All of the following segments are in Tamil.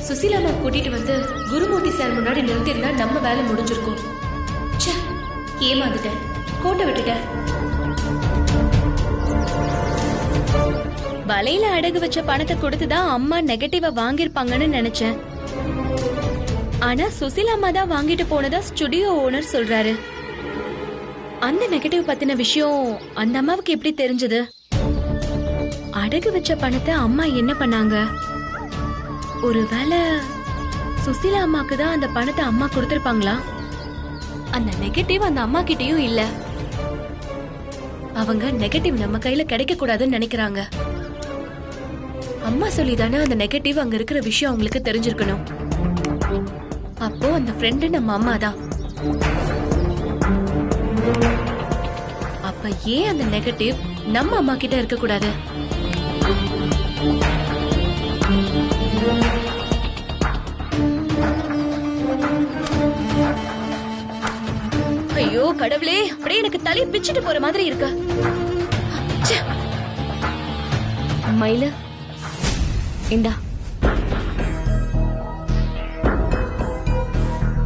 சுசீலாமா கூட்டிட்டு வந்து குருமூர்த்தி சார் முன்னாடி நிறுத்திருந்தா நம்ம வேலை முடிஞ்சிருக்கும். ச்சே, ஏமாந்துட்டேன், கோட்டை விட்டுட்டேன். வலையில அடகு வச்ச பணத்தை கொடுத்துதான் அம்மா நெகட்டிவா வாங்கிருப்பாங்கன்னு நினைச்சேன். ஆனா சுசிலாமா தான் வாங்கிட்டு போனதா ஸ்டுடியோ ஓனர் சொல்றாரு. அந்த நெகட்டிவ் பத்தின விஷயம் அந்த அம்மாவுக்கு எப்படி தெரிஞ்சது? அடகு வச்ச பணத்தை அம்மா என்ன பண்ணாங்க? ஒருவேளை சுசிலா அம்மாக்கு தான் அந்த பணத்தை அம்மா கொடுத்திருப்பாங்களா? அந்த நெகட்டிவ் அந்த அம்மா கிட்டயும் இல்ல. அவங்க நெகட்டிவ் நம்ம கையில கிடைக்க கூடாதுன்னு நினைக்கிறாங்க. அம்மா சொல்லிதானே அந்த நெகட்டிவ் அங்க இருக்கிற விஷயம் அவங்களுக்கு தெரிஞ்சிருக்கணும். அப்போ அந்த ஃப்ரெண்டு நம்ம அம்மா தான். அப்ப ஏன் அந்த நெகட்டிவ் நம்ம அம்மா கிட்ட இருக்க கூடாது? ஐயோ கடவுளே, அப்படியே எனக்கு தலையை பிச்சுட்டு போற மாதிரி இருக்கு. மயில இந்தா,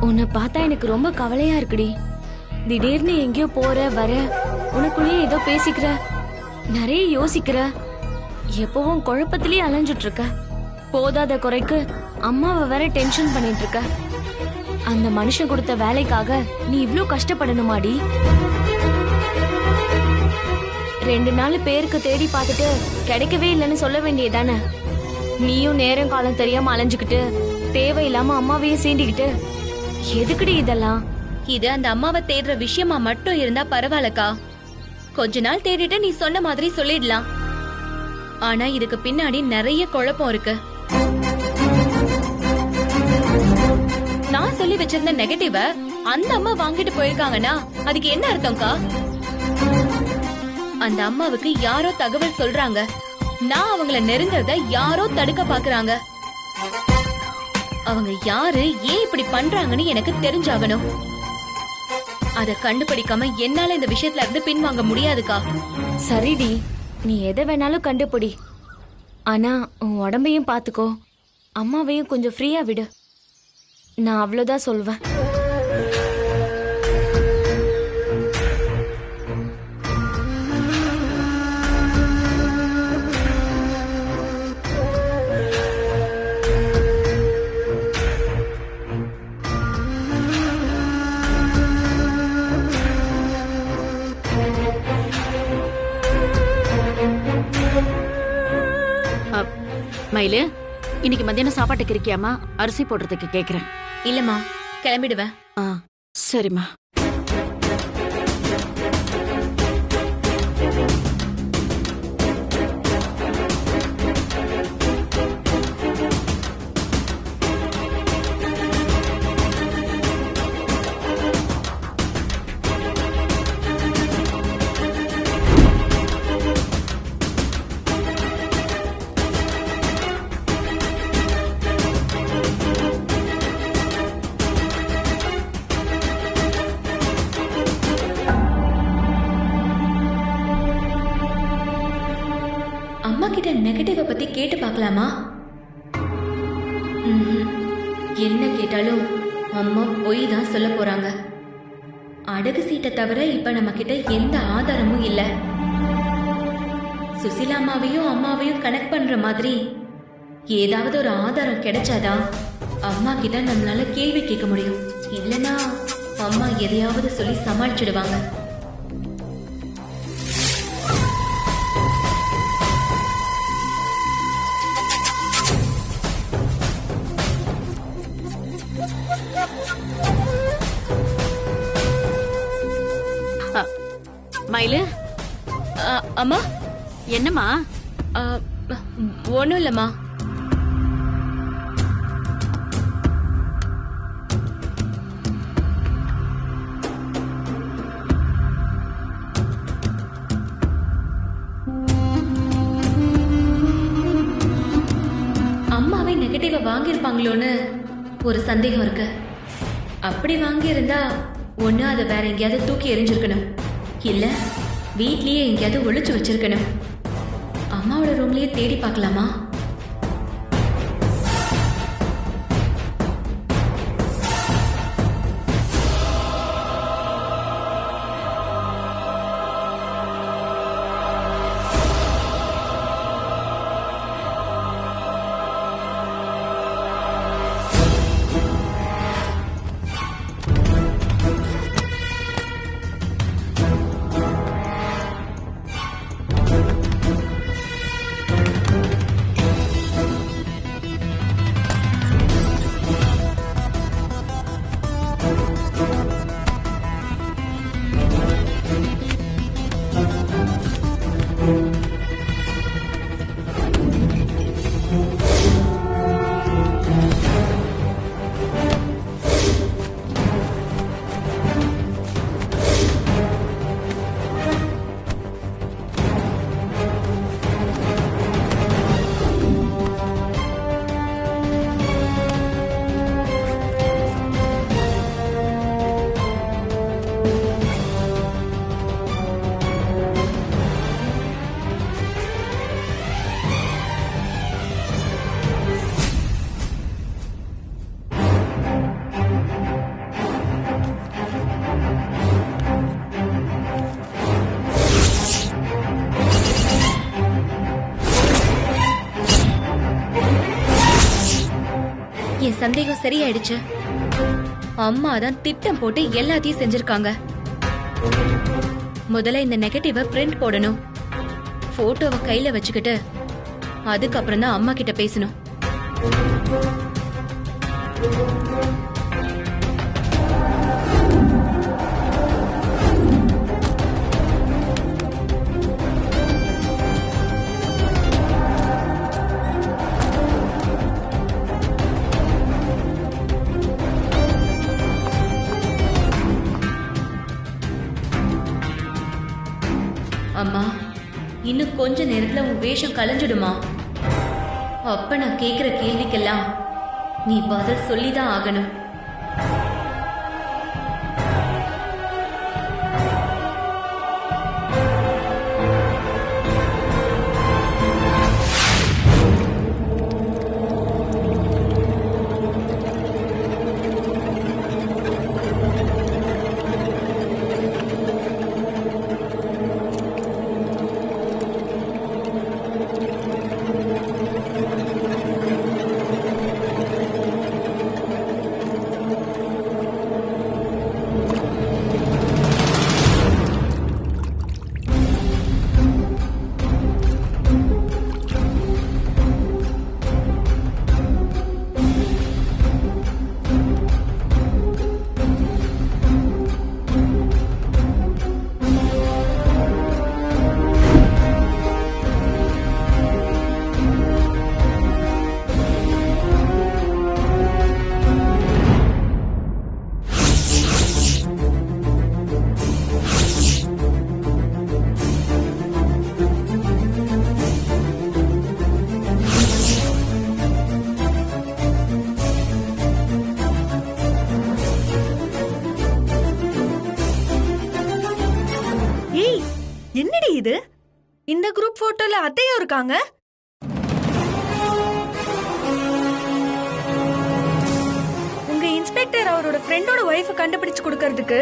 உன்னை பார்த்தா எனக்கு ரொம்ப கவலையா இருக்குடி. திடீர்னு எங்கேயோ போற வர, உனக்குள்ளேயே ஏதோ பேசிக்கிற, நிறைய யோசிக்கிற, எப்பவும் குழப்பத்திலேயே அலைஞ்சிட்டு இருக்க. போதாத குறைக்கு அம்மாவை வேற டென்ஷன் பண்ணிட்டு இருக்க. அந்த மனுஷன் கொடுத்த வேலைக்காக நீ இவ்ளோ கஷ்டப்படணுமாடி? 2 நாள் பேருக்கு தேடி பார்த்துட்டு கிடைக்கவே இல்லைன்னு சொல்ல வேண்டியதானே? நீயும் நேரம் காலம் தெரியாம அலைஞ்சுக்கிட்டு தேவையில்லாம அம்மாவையும் சீண்டிக்கிட்டு எதுக்குடி இதெல்லாம்? இது அந்த அம்மாவை தேடுற விஷயமா மட்டும் இருந்தா பரவாயில்லக்கா. கொஞ்ச நாள் தேடிட்டு நீ சொன்ன மாதிரி சொல்லிடலாம். ஆனா இதுக்கு பின்னாடி நிறைய குழப்பம் இருக்கு. நான் சொல்லி வச்சிருந்த நெகட்டிவ அந்த அம்மா வாங்கிட்டு போயிருக்காங்கன்னா அதுக்கு என்ன அர்த்தம்க்கா? அந்த அம்மாவுக்கு யாரோ தகவல் சொல்றாங்க. நான் அவங்கள நெருங்கறத யாரோ தடுக்க பாக்குறாங்க. அவங்க யாரு, ஏன் இப்படி பண்றாங்கன்னு எனக்கு தெரிஞ்சாகணும். அத கண்டுபிடிக்காம என்னால இந்த விஷயத்துல இருந்து பின்வாங்க முடியாதுக்கா. சரிடி, நீ எதை வேணாலும் கண்டுபிடி. ஆனா உன் உடம்பையும் பாத்துக்கோ, அம்மாவையும் கொஞ்சம் ஃப்ரீயா விடு. நான் அவ்வளவுதான் சொல்வேன். மயிலு, இன்னைக்கு மத்தியானம் சாப்பாட்டுக்கு இருக்கியாமா? அரிசி போடுறதுக்கு கேக்குறேன். இல்லம்மா, கிளம்பிடுவேன். சரிம்மா. அம்மா கிட்ட நெகட்டிவ பத்தி கேட்டு பார்க்கலாமா? என்ன கேட்டாலும் அம்மா பொய் தான் சொல்ல போறாங்க. அடகு சீட்டை தவிர இப்ப நம்ம கிட்ட எந்த ஆதாரமும் இல்ல. சுசிலா அம்மாவையும் அம்மாவையும் கனெக்ட் பண்ற மாதிரி ஏதாவது ஒரு ஆதாரம் கிடைச்சாதான் அம்மா கிட்ட நம்மளால கேள்வி கேட்க முடியும். இல்லனா அம்மா எதையாவது சொல்லி சமாளிச்சிடுவாங்க. மயிலு, அம்மா. என்னம்மா? ஒண்ணும் இல்லம்மா. அம்மாவை நெகட்டிவா வாங்கியிருப்பாங்களோன்னு ஒரு சந்தேகம் இருக்கு. அப்படி வாங்கியிருந்தா ஒண்ணு அதை வேற எங்கேயாவது தூக்கி எறிஞ்சிருக்கணும், இல்ல வீட்லயே எங்கேயாவது ஒளிச்சு வச்சிருக்கணும். அம்மாவோட ரூம்லயே தேடி பார்க்கலாமா? என் சந்தேகம் சரியாயிடுச்சு. அம்மா தான் திட்டம் போட்டு எல்லாத்தையும் செஞ்சிருக்காங்க. முதல்ல இந்த நெகட்டிவ பிரிண்ட் போடணும். போட்டோவை கையில வச்சுக்கிட்டு அதுக்கப்புறம் தான் அம்மா கிட்ட பேசணும். அம்மா, இன்னும் கொஞ்ச நேரத்துல உன் வேஷம் கலைஞ்சிடுமா? அப்ப நான் கேக்குற கேள்விக்கெல்லாம் நீ பதில் சொல்லிதான் ஆகணும். என்னடி இது? இந்த குரூப் போட்டோல அத்தையும் இருக்காங்க. உங்க இன்ஸ்பெக்டர் அவரோட ஃப்ரெண்டோட வைஃப் கண்டுபிடிச்சு கொடுக்கறதுக்கு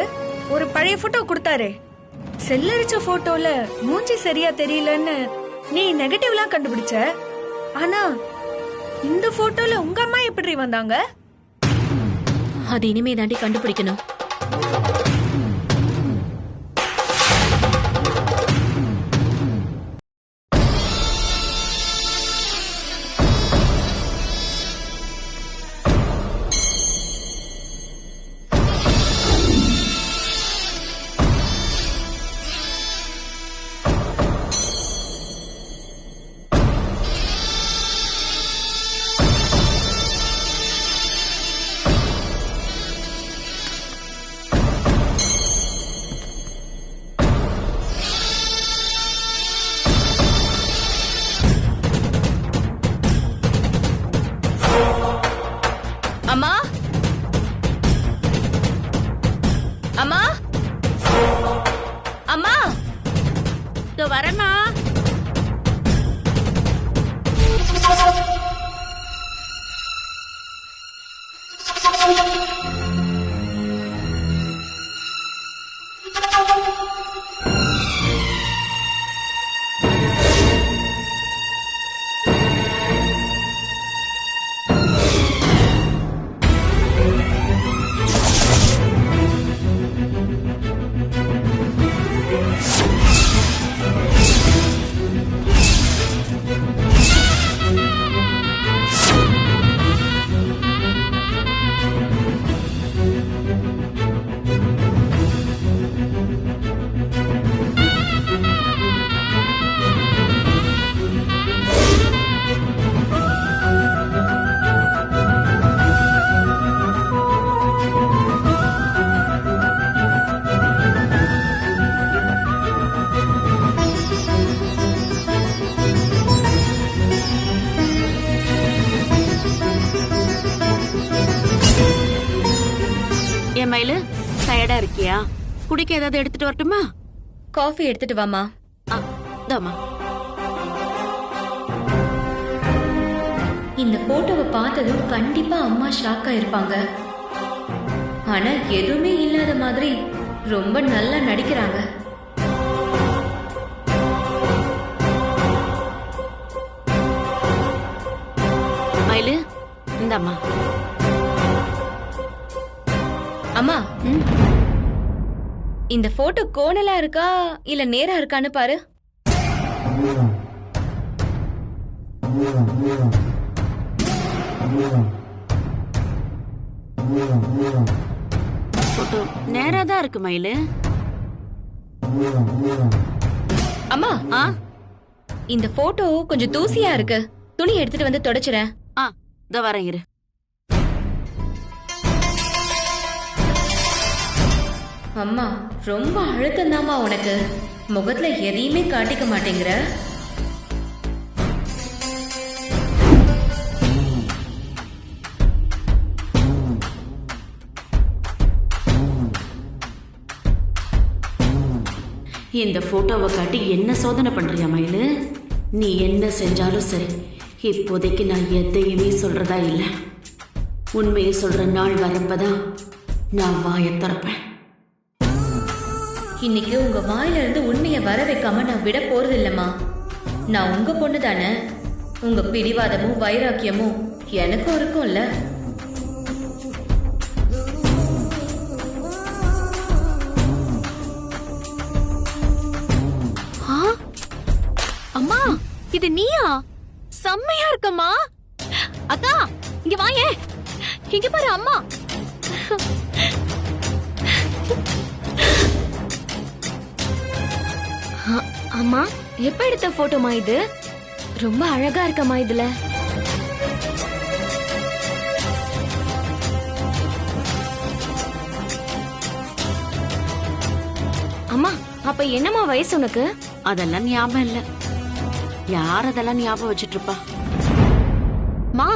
ஒரு பழைய போட்டோ கொடுத்தாரே, செல்லரிச்ச போட்டோல மூஞ்சி சரியா தெரியலன்னு நீ நெகட்டிவ்லாம் கண்டுபிடிச்ச. ஆனா இந்த போட்டோல உங்க அம்மா எப்படி வந்தாங்க? அது இனிமே தாண்டி கண்டுபிடிக்கணும். அம்மா, அம்மா, அம்மா, இதோ வரேம்மா. ஏன் மயிலு, டயர்டா இருக்கியா? குடிக்க ஏதாவது எடுத்துட்டு வரட்டுமா? காஃபி எடுத்துட்டு வாமா. தாமா. இந்த போட்டோவை பார்த்ததும் கண்டிப்பா அம்மா ஷாக்கா இருப்பாங்க. ஆனா எதுவுமே இல்லாத மாதிரி ரொம்ப நல்லா நடிக்கிறாங்க. மயிலு, இந்தாம்மா. அம்மா இந்த போட்டோ கோணலா இருக்கா இல்ல நேரா இருக்கான்னு பாரு. போட்டோ நேரா தான் இருக்கு மயிலு. அம்மா ஆ இந்த போட்டோ கொஞ்சம் தூசியா இருக்கு. துணி எடுத்துட்டு வந்து தொடச்சுறேன். ஆ இதோ வரேன் இரு. அம்மா ரொம்ப அழுத்தம்தாம்மா உனக்கு. முகத்துல எதையுமே காட்டிக்க மாட்டேங்கிற. இந்த போட்டோவை காட்டி என்ன சோதனை பண்றியா மயிலு? நீ என்ன செஞ்சாலும் சரி, இப்போதைக்கு நான் எதையுமே சொல்றதா இல்ல. உண்மையை சொல்ற நாள் வரப்பதான் நான் வாயை திறப்பேன். இன்னைக்கு உங்க வாயில இருந்து உண்மையை வர வைக்காம நான் விட போறது இல்லம்மா. நான் உங்க பொண்ணு தானே. உங்க பிடிவாதமும் வைராக்கியமும் எனக்கும் இருக்கும்ல. அம்மா இது நீயா? செம்மையா இருக்கம்மா. அக்கா இங்க வாயே. இங்க பாரு அம்மா. அம்மா எப்ப எடுத்த போட்டோமா இது? ரொம்ப அழகா இருக்கம்மா இதுல. அம்மா அப்ப என்னம்மா வயசு உனக்கு? அதெல்லாம் ஞாபகம் இல்ல. யார் அதெல்லாம் ஞாபகம் வச்சிட்டு இருப்பா? மா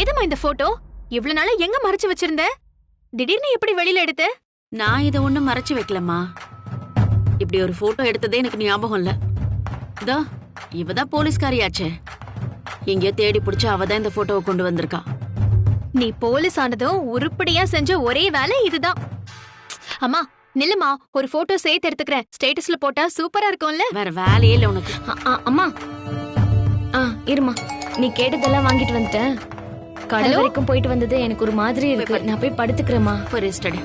ஏதம்மா இந்த போட்டோ? இவ்வளவு நாளா எங்க மறைச்சு வச்சிருந்த? திடீர்னு எப்படி வெளியில எடுத்த? நான் இதை ஒண்ணும் மறைச்சு வைக்கலம்மா. இப்படி ஒரு போட்டோ எடுத்ததே எனக்கு ஞாபகம் இல்ல. இதோ இவதான் போலீஸ்காரியாச்சே. எங்கேயோ தேடி பிடிச்சு அவதான் இந்த போட்டோவை கொண்டு வந்திருக்கா. நீ போலீஸ் ஆனதும் உருப்படியா செஞ்ச ஒரே வேலை இதுதான். அம்மா நில்லுமா, ஒரு போட்டோ சேர்த்து எடுத்துக்கிறேன். ஸ்டேட்டஸ்ல போட்டா சூப்பரா இருக்கும்ல. வேற வேலையே இல்ல உனக்கு. அம்மா இருமா, நீ கேட்டதெல்லாம் வாங்கிட்டு வந்துட்டேன். கடை வரைக்கும் போயிட்டு வந்தது எனக்கு ஒரு மாதிரி இருக்கு. நான் போய் படுத்துக்கிறேம்மா. ஒரு ஸ்டடி.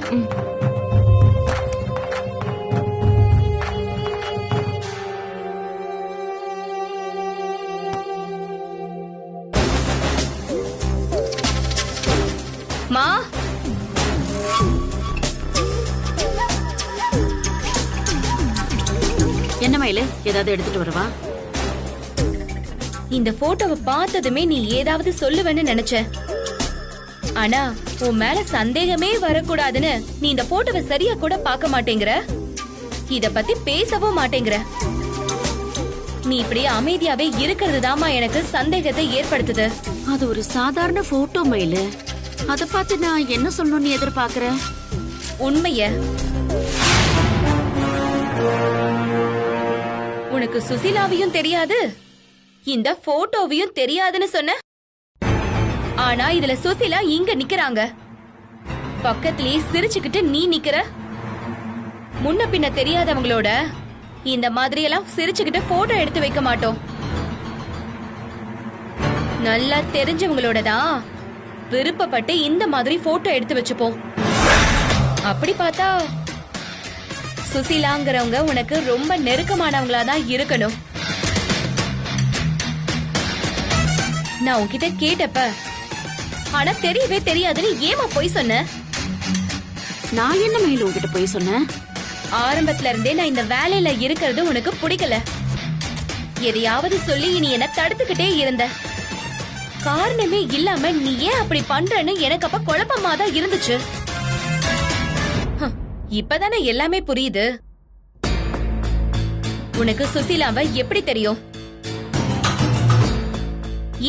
மா என்ன மயிலு, ஏதாவது எடுத்துட்டு வரவா? இந்த போட்டோவை பார்த்ததுமே நீ ஏதாவது சொல்லுவேன்னு நினைச்ச. ஆனா உன் மேல சந்தேகமே வரக்கூடாதுன்னு நீ இந்த போட்டோவை சரியா கூட பார்க்க மாட்டேங்கிற. இத பத்தி பேசவும் மாட்டேங்கிற. நீ இப்படி அமைதியாவே இருக்கிறதுதாம்மா எனக்கு சந்தேகத்தை ஏற்படுத்துது. அது ஒரு சாதாரண போட்டோ மயிலு. அத பார்த்து நான் என்ன சொல்லணும்னு எதிர்பார்க்கற? உண்மைய. உனக்கு சுசிலாவையும் தெரியாது, இந்த போட்டோவையும் தெரியாதுன்னு சொன்ன. ஆனா இதுல சுசிலா இங்க நிக்கறாங்க. பக்கத்திலேயே சிரிச்சுக்கிட்டு நீ நிக்கிற. முன்ன பின்ன தெரியாதவங்களோட இந்த மாதிரி எல்லாம் சிரிச்சுக்கிட்டு போட்டோ எடுத்து வைக்க மாட்டோம். நல்லா தெரிஞ்சவங்களோட தான் விருப்பப்பட்டு இந்த மாதிரி போட்டோ எடுத்து வச்சுப்போம். அப்படி பார்த்தா சுசிலாங்கிறவங்க உனக்கு ரொம்ப நெருக்கமானவங்களா தான் இருக்கணும். நான் உன்கிட்ட கேட்டப்ப ஆனா தெரியவே தெரியாதுன்னு ஏமா போய் சொன்ன? நான் என்ன மயிலு உன்கிட்ட போய் சொன்னேன்? ஆரம்பத்துல இருந்தே நான் இந்த வேலையில இருக்கிறது உனக்கு பிடிக்கல. எதையாவது சொல்லி நீ என்ன தடுத்துக்கிட்டே இருந்த. காரணமே இல்லாம நீ ஏன் அப்படி பண்றன்னு எனக்கு அப்ப குழப்பமா தான் இருந்துச்சு. இப்பதானே எல்லாமே புரியுது. உனக்கு சுசீலாவை எப்படி தெரியும்?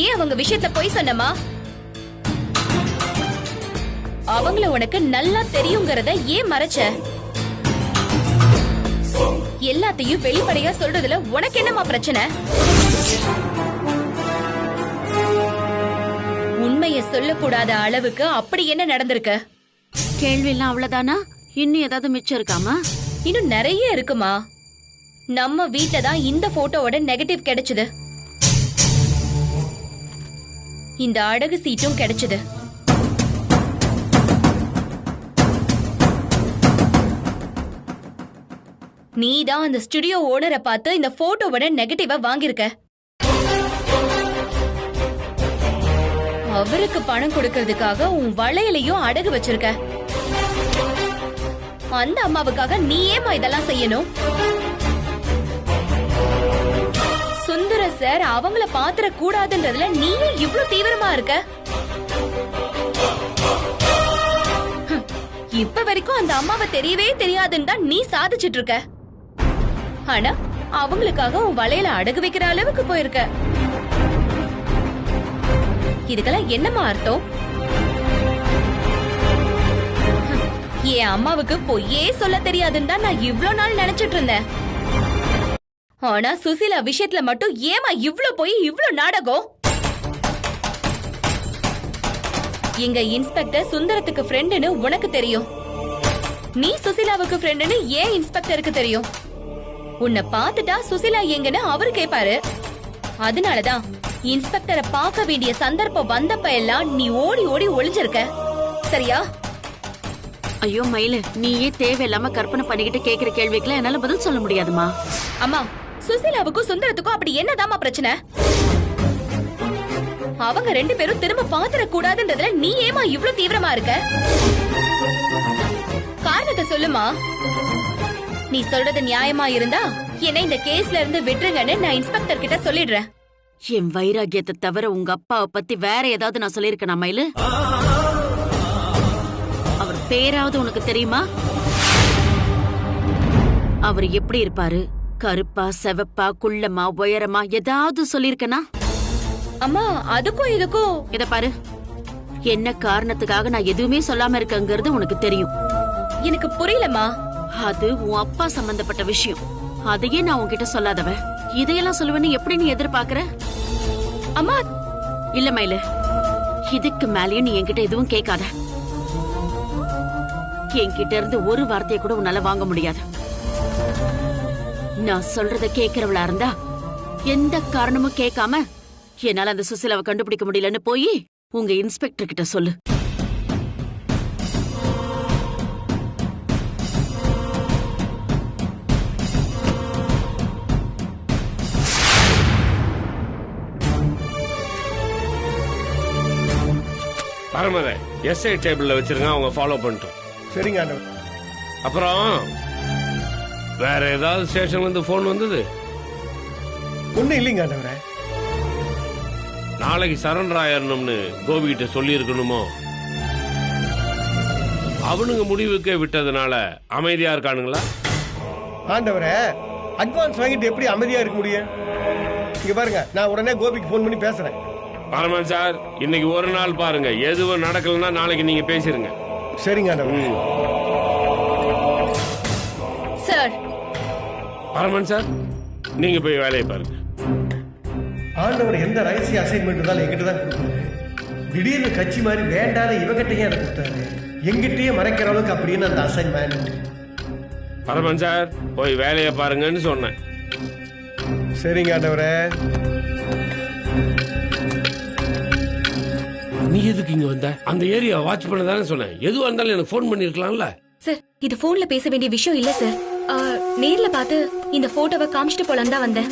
ஏன் அவங்க விஷயத்துல போய் சொன்னமா? அவங்கள உனக்கு நல்லா தெரியுங்கிறத ஏன் மறைச்ச? எல்லாத்தையும் வெளிப்படையா சொல்றதுல உனக்கு என்னமா பிரச்சனை? உண்மைய சொல்லக்கூடாத அளவுக்கு அப்படி என்ன நடந்திருக்கு? கேள்வி எல்லாம் அவ்வளவுதானா? இன்னும் ஏதாவது மிச்சம் இருக்காமா? இன்னும் நிறைய இருக்குமா. நம்ம வீட்ல தான் இந்த போட்டோவோட நெகட்டிவ் கிடைச்சது. இந்த அடகு சீட்டும் கிடைச்சது. நீ தான் அந்த ஸ்டுடியோ ஓனரை பார்த்து இந்த போட்டோவோட நெகட்டிவா வாங்கியிருக்க. அவருக்கு பணம் கொடுக்கறதுக்காக உன் வளையலையும் அடகு வச்சிருக்க. அந்த அம்மாவுக்காக நீ ஏமா இதெல்லாம் செய்யணும்? சுந்தர சார் அவங்கள பாத்திர கூடாதுன்றதுல நீயே இவ்ளோ தீவிரமா இருக்க. இப்ப வரைக்கும் அந்த அம்மாவை தெரியவே தெரியாதுன்னு தான் நீ சாதிச்சிட்டு இருக்க. ஆனா அவங்களுக்காக உன் வளையல அடகு வைக்கிற அளவுக்கு போயிருக்க. இதுக்கெல்லாம் என்னமா அர்த்தம்? என் அம்மாவுக்கு பொய்யே சொல்ல தெரியாதுன்னு தான் நான் இவ்ளோ நாள் நினைச்சிட்டு இருந்தேன். ஆனா சுசீலா விஷயத்துல மட்டும் ஏமா இவ்ளோ போய் இவ்ளோ நாடகம்? எங்க இன்ஸ்பெக்டர் சுந்தரத்துக்கு ஃப்ரெண்டுன்னு உனக்கு தெரியும். நீ சுசீலாவுக்கு ஃப்ரெண்டுன்னு ஏன் இன்ஸ்பெக்டருக்கு தெரியும்? உன்னை பார்த்துட்டா சுசீலா எங்கன்னு அவரு கேட்பாரு. அதனாலதான் இன்ஸ்பெக்டரை பார்க்க வேண்டிய சந்தர்ப்பம் வந்தப்ப எல்லாம் நீ ஓடி ஓடி ஒளிஞ்சிருக்க. சரியா? ஐயோ மயிலு, நீயே தேவையில்லாம கற்பனை பண்ணிக்கிட்டு கேக்குற கேள்விக்கெல்லாம் என்னால பதில் சொல்ல முடியாதுமா. அம்மா, சுசீலாவுக்கும் சுந்தரத்துக்கும் அப்படி என்னதாம்மா பிரச்சனை? அவங்க ரெண்டு பேரும் திரும்ப பாத்திர கூடாதுன்றதுல நீ ஏமா இவ்ளோ தீவிரமா இருக்க? காரணத்தை சொல்லுமா. நீ சொல்றது நியாயமா இருந்தா என்ன இந்த கேஸ்ல இருந்து விட்டுருங்கன்னு நான் இன்ஸ்பெக்டர் கிட்ட சொல்லிடுறேன். என் வைராகியத்தை தவிர உங்க அப்பாவை பத்தி வேற ஏதாவது நான் சொல்லியிருக்கேனா மயிலு? அவர் பேராவது உனக்கு தெரியுமா? அவர் எப்படி இருப்பாரு? கருப்பா, செவப்பா, குள்ளமா, உயரமா, ஏதாவது சொல்லியிருக்கனா? அம்மா, அதுக்கும் இதுக்கும். இத பாரு, என்ன காரணத்துக்காக நான் எதுவுமே சொல்லாம இருக்கங்கிறது உனக்கு தெரியும். எனக்கு புரியலமா. அது உன் அப்பா சம்பந்தப்பட்ட விஷயம். அதையே நான் உன்கிட்ட சொல்லாதவ இதையெல்லாம் சொல்லுவேன்னு எப்படி நீ எதிர்பார்க்கற? அம்மா, இல்ல மயிலு, இதுக்கு மேலேயும் நீ என்கிட்ட எதுவும் கேட்காத. என்கிட்ட இருந்து ஒரு வார்த்தையை கூட உன்னால வாங்க முடியாது. நான் சொல்றத கேக்குறவளா இருந்தா எந்த காரணமும் கேட்காம என்னால அந்த சுசிலாவை கண்டுபிடிக்க முடியலன்னு போய் உங்க இன்ஸ்பெக்டர் கிட்ட சொல்லு. பரமத எஸ்ஐ டேபிள்ல வச்சிருங்க, அவங்க ஃபாலோ பண்ணிட்டோம். சரிங்க ஆண்டவர். அப்புறம் வேற ஏதாவது ஸ்டேஷன் வந்து போன் வந்தது? ஒண்ணும் இல்லைங்க ஆண்டவரே. நாளைக்கு சரண்டர் ஆயிரணும்னு கோபி கிட்ட சொல்லி இருக்கணுமோ? அவனுங்க முடிவுக்கே விட்டதுனால அமைதியா இருக்கானுங்களா? ஆண்டவரே, அட்வான்ஸ் வாங்கிட்டு எப்படி அமைதியா இருக்க முடியும்? இங்க பாருங்க, நான் உடனே கோபிக்கு போன் பண்ணி பேசுறேன். பரமன் சார், இன்னைக்கு ஒரு நாள் பாருங்க, எதுவும் நடக்கலன்னா நாளைக்கு நீங்க பேசிருங்க. சரிங்க ஆண்டவரே. சார். பரமன் சார், நீங்க போய் வேலையை பாருங்க. ஆண்டவர் எந்த ரகசிய அசைன்மெண்ட் தான் எங்கிட்ட தான் கொடுக்குறாரு. திடீர்னு கட்சி மாதிரி வேண்டாத இவகிட்டையே அதை கொடுத்தாரு. எங்கிட்டயே மறைக்கிற அளவுக்கு அப்படின்னு அந்த அசைன்மெண்ட். பரமன் சார், போய் வேலையை பாருங்கன்னு சொன்னேன். சரிங்க ஆண்டவரே. நீ எதுக்கு இங்க வந்த? அந்த ஏரியா வாட்ச் பண்ண தானே சொன்னேன். எதுவா இருந்தாலும் எனக்கு போன் பண்ணிருக்கலாம்ல. சார், இது போன்ல பேச வேண்டிய விஷயம் இல்ல சார். நேர்ல பார்த்து இந்த போட்டோவை காமிச்சிட்டு போலாம் தான் வந்தேன்.